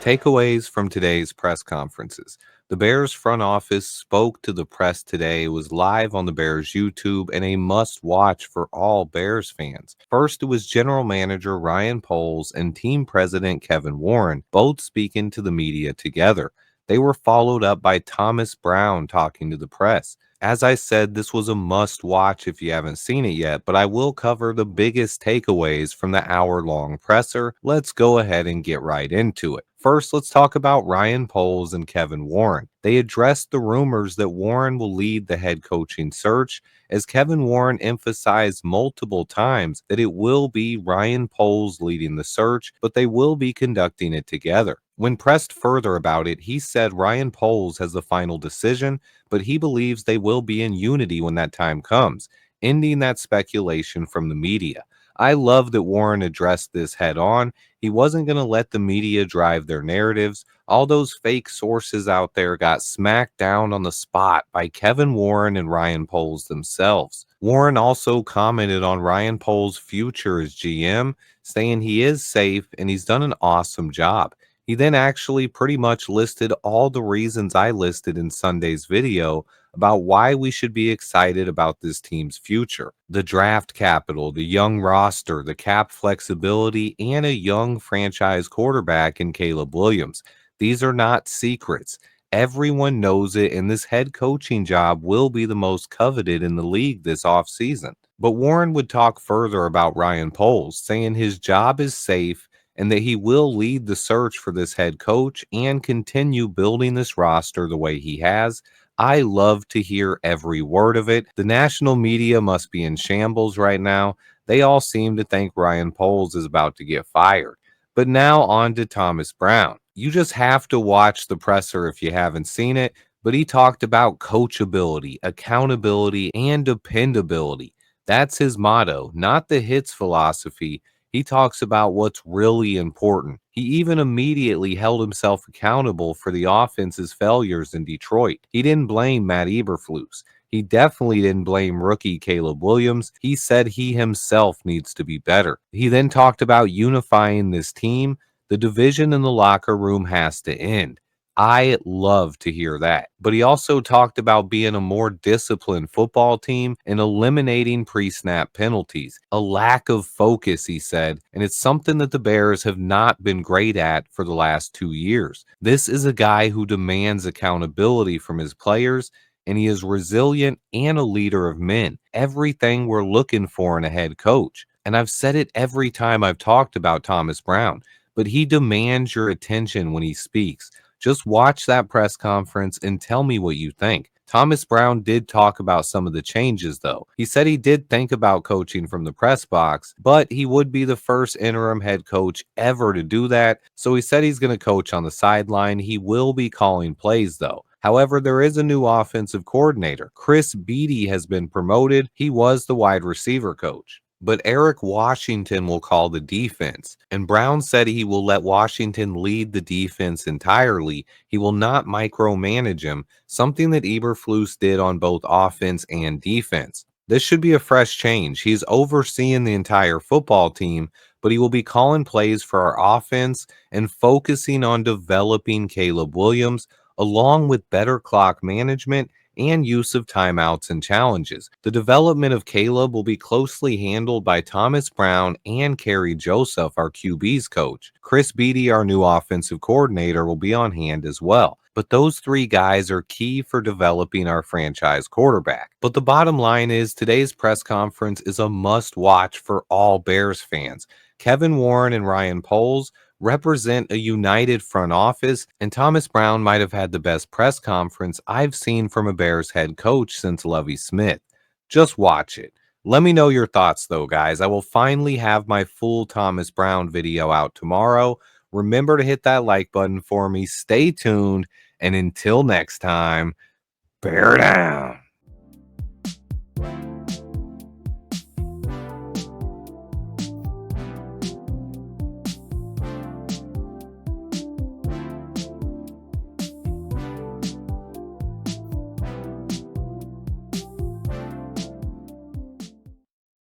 Takeaways from today's press conferences. The Bears front office spoke to the press today. It was live on the Bears YouTube and a must watch for all Bears fans. First, it was General Manager Ryan Poles and Team President Kevin Warren, both speaking to the media together. They were followed up by Thomas Brown talking to the press. As I said, this was a must watch if you haven't seen it yet, but I will cover the biggest takeaways from the hour-long presser. Let's go ahead and get right into it. First, let's talk about Ryan Poles and Kevin Warren. They addressed the rumors that Warren will lead the head coaching search, as Kevin Warren emphasized multiple times that it will be Ryan Poles leading the search, but they will be conducting it together. When pressed further about it, he said Ryan Poles has the final decision, but he believes they will be in unity when that time comes, ending that speculation from the media. I love that Warren addressed this head on. He wasn't going to let the media drive their narratives. All those fake sources out there got smacked down on the spot by Kevin Warren and Ryan Poles themselves. Warren also commented on Ryan Poles' future as GM, saying he is safe and he's done an awesome job. He then actually pretty much listed all the reasons I listed in Sunday's video about why we should be excited about this team's future. The draft capital, the young roster, the cap flexibility, and a young franchise quarterback in Caleb Williams. These are not secrets. Everyone knows it, and this head coaching job will be the most coveted in the league this offseason. But Warren would talk further about Ryan Poles, saying his job is safe and that he will lead the search for this head coach and continue building this roster the way he has. I love to hear every word of it. The national media must be in shambles right now. They all seem to think Ryan Poles is about to get fired. But now on to Thomas Brown. You just have to watch the presser if you haven't seen it, but he talked about coachability, accountability, and dependability. That's his motto, not the hits philosophy. He talks about what's really important. He even immediately held himself accountable for the offense's failures in Detroit. He didn't blame Matt Eberflus. He definitely didn't blame rookie Caleb Williams. He said he himself needs to be better. He then talked about unifying this team. The division in the locker room has to end. I love to hear that. But he also talked about being a more disciplined football team and eliminating pre-snap penalties. A lack of focus, he said, and it's something that the Bears have not been great at for the last 2 years. This is a guy who demands accountability from his players, and he is resilient and a leader of men. Everything we're looking for in a head coach. And I've said it every time I've talked about Thomas Brown, but he demands your attention when he speaks. Just watch that press conference and tell me what you think. Thomas Brown did talk about some of the changes, though. He said he did think about coaching from the press box, but he would be the first interim head coach ever to do that. So he said he's going to coach on the sideline. He will be calling plays, though. However, there is a new offensive coordinator. Chris Beatty has been promoted. He was the wide receiver coach. But Eric Washington will call the defense, and Brown said he will let Washington lead the defense entirely. He will not micromanage him, something that Eberflus did on both offense and defense. This should be a fresh change. He's overseeing the entire football team, but he will be calling plays for our offense and focusing on developing Caleb Williams, along with better clock management and use of timeouts and challenges. The development of Caleb will be closely handled by Thomas Brown and Kerry Joseph, our QB's coach. Chris Beatty, our new offensive coordinator, will be on hand as well. But those three guys are key for developing our franchise quarterback. But the bottom line is today's press conference is a must watch for all Bears fans. Kevin Warren and Ryan Poles represent a united front office, and Thomas Brown might have had the best press conference I've seen from a Bears head coach since Lovie Smith. Just watch it. Let me know your thoughts, though, guys. I will finally have my full Thomas Brown video out tomorrow. Remember to hit that like button for me. Stay tuned, and until next time, bear down.